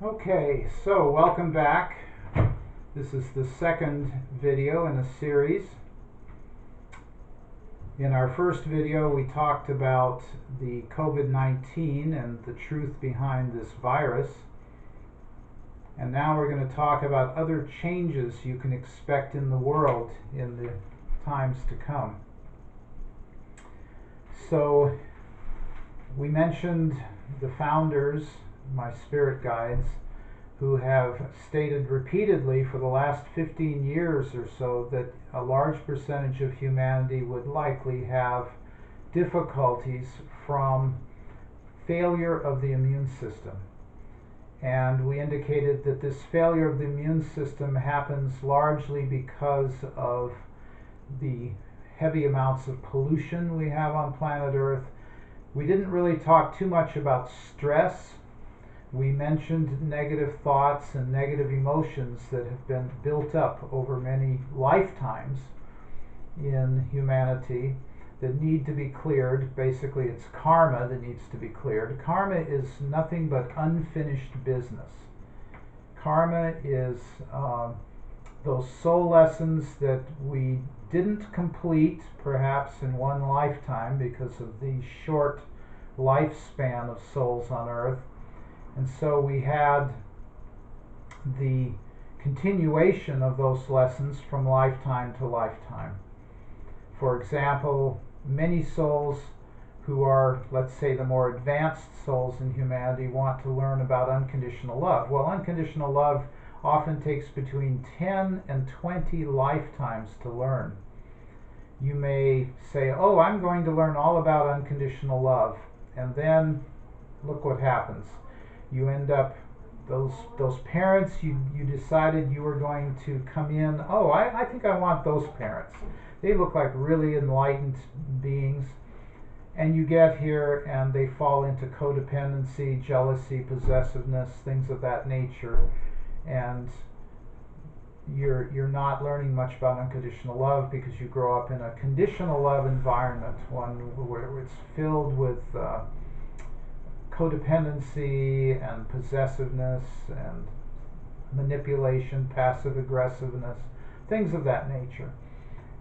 Okay, so welcome back. This is the second video in a series. In our first video, we talked about the COVID-19 and the truth behind this virus. And now we're going to talk about other changes you can expect in the world in the times to come. So we mentioned the founders, my spirit guides, who have stated repeatedly for the last 15 years or so that a large percentage of humanity would likely have difficulties from failure of the immune system. And we indicated that this failure of the immune system happens largely because of the heavy amounts of pollution we have on planet Earth. We didn't really talk too much about stress. We mentioned negative thoughts and negative emotions that have been built up over many lifetimes in humanity that need to be cleared. Basically, it's karma that needs to be cleared. Karma is nothing but unfinished business. Karma is those soul lessons that we didn't complete, perhaps in one lifetime because of the short lifespan of souls on Earth. And so we had the continuation of those lessons from lifetime to lifetime. For example, many souls who are, let's say, the more advanced souls in humanity want to learn about unconditional love. Well, unconditional love often takes between 10 and 20 lifetimes to learn. You may say, oh, I'm going to learn all about unconditional love, and then look what happens. You end up, those parents you decided you were going to come in, oh, I think I want those parents. They look like really enlightened beings. And you get here and they fall into codependency, jealousy, possessiveness, things of that nature. And you're not learning much about unconditional love because you grow up in a conditional love environment, one where it's filled with codependency and possessiveness and manipulation, passive aggressiveness, things of that nature.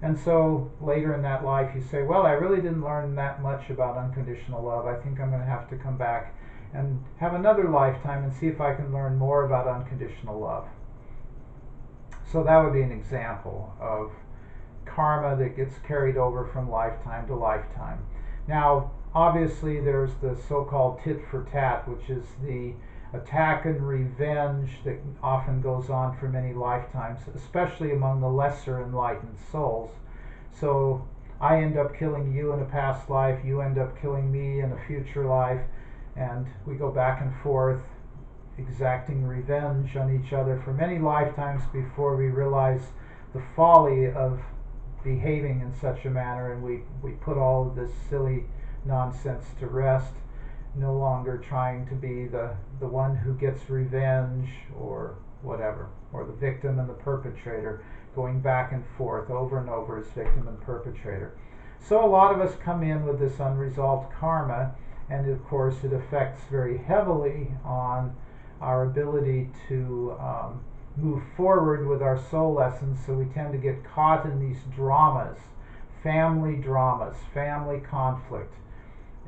And so later in that life you say, well, I really didn't learn that much about unconditional love. I think I'm going to have to come back and have another lifetime and see if I can learn more about unconditional love. So that would be an example of karma that gets carried over from lifetime to lifetime. Now, obviously, there's the so-called tit for tat, which is the attack and revenge that often goes on for many lifetimes, especially among the lesser enlightened souls. So I end up killing you in a past life, you end up killing me in a future life, and we go back and forth exacting revenge on each other for many lifetimes before we realize the folly of behaving in such a manner, and we put all of this silly nonsense to rest, no longer trying to be the one who gets revenge or whatever, or the victim and the perpetrator, going back and forth over and over as victim and perpetrator. So a lot of us come in with this unresolved karma, and of course it affects very heavily on our ability to move forward with our soul lessons. So we tend to get caught in these dramas, family conflict.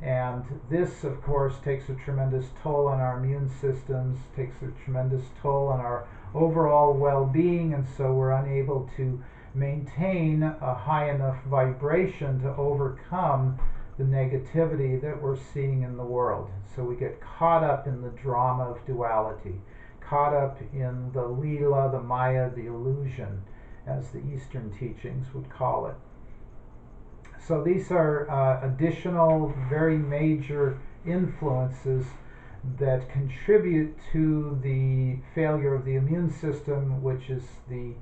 And this, of course, takes a tremendous toll on our immune systems, takes a tremendous toll on our overall well-being, and so we're unable to maintain a high enough vibration to overcome the negativity that we're seeing in the world. So we get caught up in the drama of duality, caught up in the Leela, the Maya, the illusion, as the Eastern teachings would call it. So these are additional, very major influences that contribute to the failure of the immune system, which is the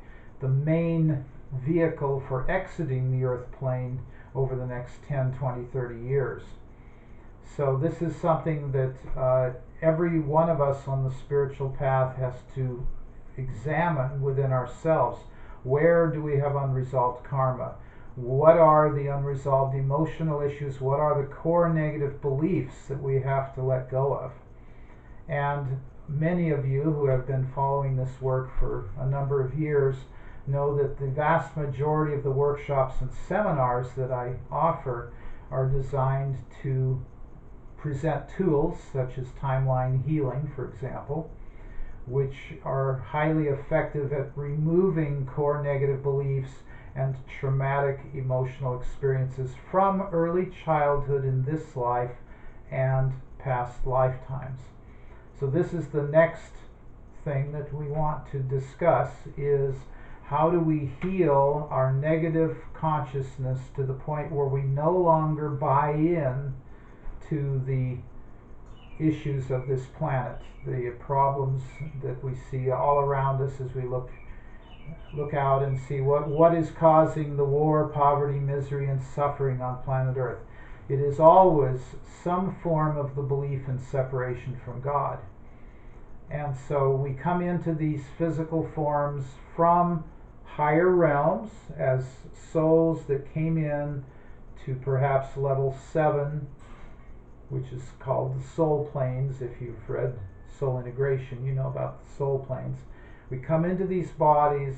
main vehicle for exiting the earth plane over the next 10, 20, 30 years. So this is something that every one of us on the spiritual path has to examine within ourselves. Where do we have unresolved karma? What are the unresolved emotional issues? What are the core negative beliefs that we have to let go of? And many of you who have been following this work for a number of years know that the vast majority of the workshops and seminars that I offer are designed to present tools such as timeline healing, for example, which are highly effective at removing core negative beliefs and traumatic emotional experiences from early childhood in this life and past lifetimes. So this is the next thing that we want to discuss, is how do we heal our negative consciousness to the point where we no longer buy in to the issues of this planet, the problems that we see all around us as we look out and see what is causing the war, poverty, misery, and suffering on planet Earth. It is always some form of the belief in separation from God. And so we come into these physical forms from higher realms as souls that came in to perhaps level 7, which is called the soul planes. If you've read Soul Integration, you know about the soul planes. We come into these bodies,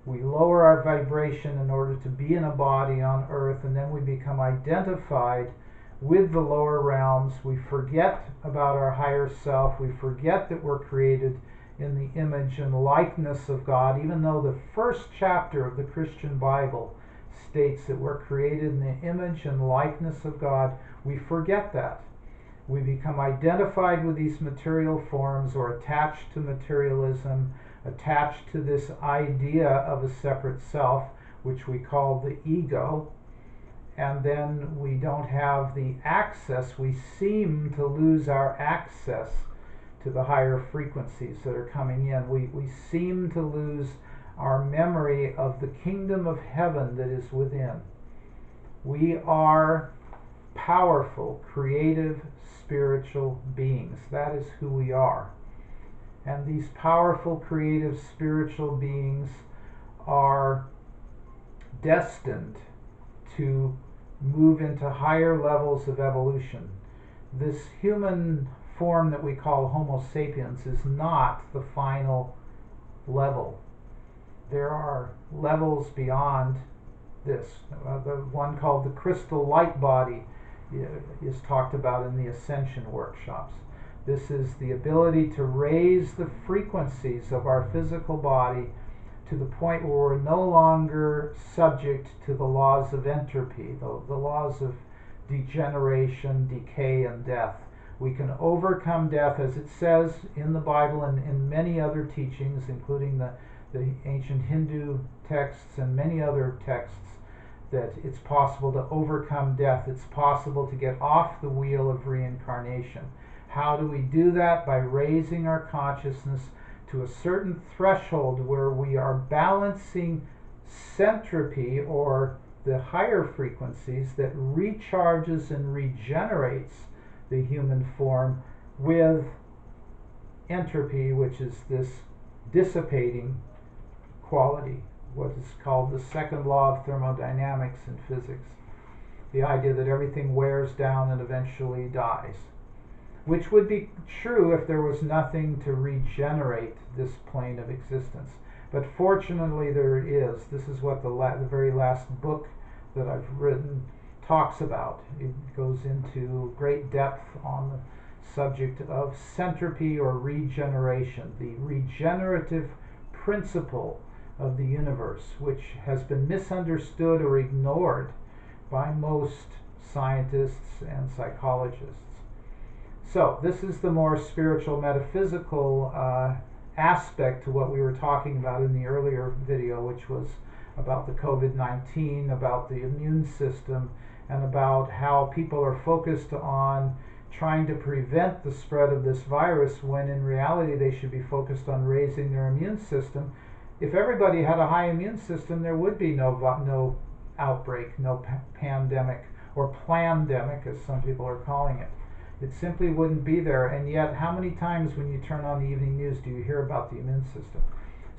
we lower our vibration in order to be in a body on Earth, and then we become identified with the lower realms. We forget about our higher self. We forget that we're created in the image and likeness of God, even though the first chapter of the Christian Bible states that we're created in the image and likeness of God. We forget that. We become identified with these material forms, or attached to materialism, attached to this idea of a separate self, which we call the ego. And then we don't have the access. We seem to lose our access to the higher frequencies that are coming in. We seem to lose our memory of the kingdom of heaven that is within. We are powerful, creative, spiritual beings. That is who we are. And these powerful, creative, spiritual beings are destined to move into higher levels of evolution. This human form that we call Homo sapiens is not the final level. There are levels beyond this. The one called the crystal light body is talked about in the Ascension workshops. This is the ability to raise the frequencies of our physical body to the point where we're no longer subject to the laws of entropy, the laws of degeneration, decay, and death. We can overcome death, as it says in the Bible and in many other teachings, including the ancient Hindu texts and many other texts, that it's possible to overcome death. It's possible to get off the wheel of reincarnation. How do we do that? By raising our consciousness to a certain threshold where we are balancing centropy, or the higher frequencies that recharges and regenerates the human form, with entropy, which is this dissipating quality, what is called the second law of thermodynamics in physics. The idea that everything wears down and eventually dies, which would be true if there was nothing to regenerate this plane of existence. But fortunately there is. This is what the very last book that I've written talks about. It goes into great depth on the subject of centropy, or regeneration, the regenerative principle of the universe, which has been misunderstood or ignored by most scientists and psychologists. So this is the more spiritual, metaphysical aspect to what we were talking about in the earlier video, which was about the COVID-19, about the immune system, and about how people are focused on trying to prevent the spread of this virus, when in reality they should be focused on raising their immune system. If everybody had a high immune system, there would be no outbreak, no pandemic, or plandemic, as some people are calling it. It simply wouldn't be there. And yet, how many times when you turn on the evening news do you hear about the immune system?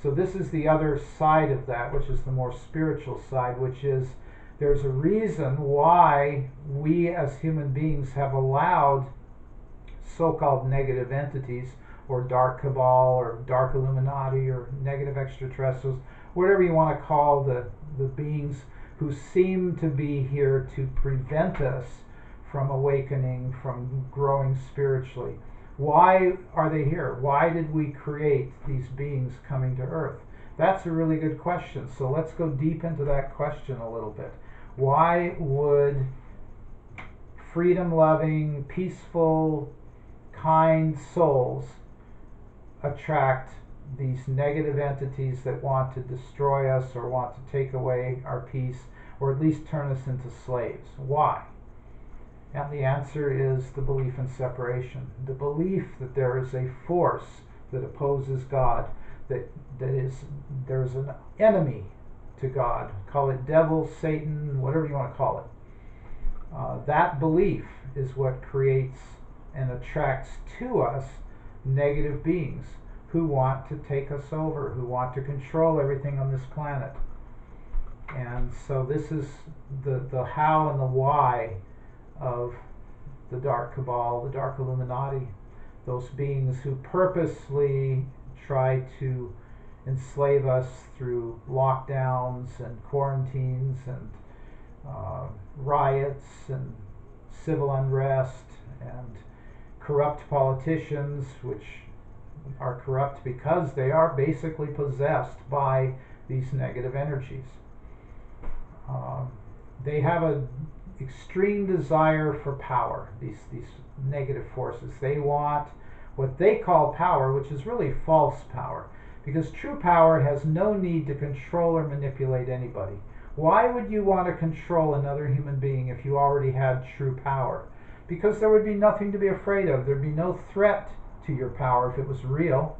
So this is the other side of that, which is the more spiritual side, which is there's a reason why we as human beings have allowed so-called negative entities, or dark cabal or dark Illuminati or negative extraterrestrials, whatever you want to call the beings who seem to be here to prevent us from awakening, from growing spiritually. Why are they here? Why did we create these beings coming to Earth? That's a really good question. So let's go deep into that question a little bit. Why would freedom-loving, peaceful, kind souls attract these negative entities that want to destroy us or want to take away our peace, or at least turn us into slaves? Why? And the answer is the belief in separation. The belief that there is a force that opposes God, that there's an enemy to God. Call it devil, Satan, whatever you want to call it. That belief is what creates and attracts to us negative beings who want to take us over, who want to control everything on this planet. And so this is the how and the why of the dark cabal, the dark Illuminati, those beings who purposely try to enslave us through lockdowns and quarantines and riots and civil unrest and corrupt politicians, which are corrupt because they are basically possessed by these negative energies. They have an extreme desire for power, these negative forces. They want what they call power, which is really false power, because true power has no need to control or manipulate anybody. Why would you want to control another human being if you already had true power? Because there would be nothing to be afraid of. There'd be no threat to your power if it was real.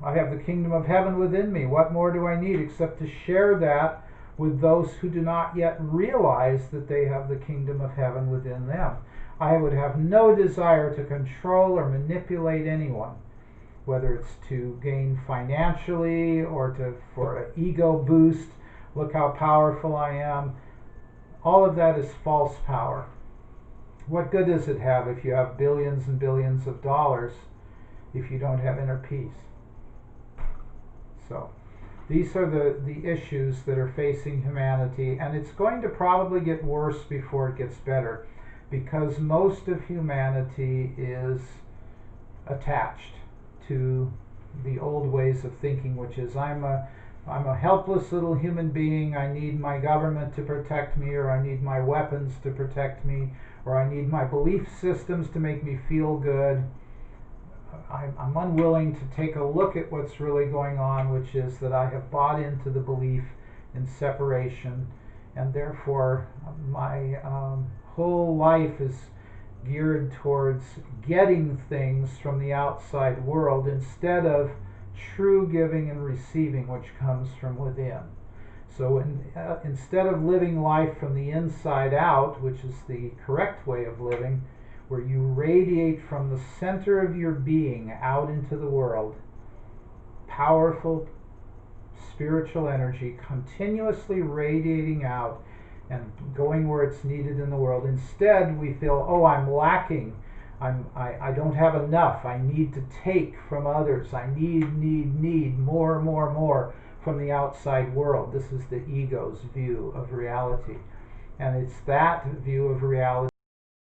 I have the kingdom of heaven within me. What more do I need except to share that with those who do not yet realize that they have the kingdom of heaven within them? I would have no desire to control or manipulate anyone, whether it's to gain financially or for an ego boost. Look how powerful I am. All of that is false power. What good does it have if you have billions and billions of dollars if you don't have inner peace? So these are the issues that are facing humanity, and it's going to probably get worse before it gets better, because most of humanity is attached to the old ways of thinking, which is I'm a helpless little human being. I need my government to protect me, or I need my weapons to protect me, or I need my belief systems to make me feel good. I'm unwilling to take a look at what's really going on, which is that I have bought into the belief in separation, and therefore my whole life is geared towards getting things from the outside world instead of true giving and receiving, which comes from within. So instead of living life from the inside out, which is the correct way of living, where you radiate from the center of your being out into the world, powerful spiritual energy continuously radiating out and going where it's needed in the world. Instead, we feel, oh, I'm lacking. I don't have enough. I need to take from others. I need more from the outside world. This is the ego's view of reality. And it's that view of reality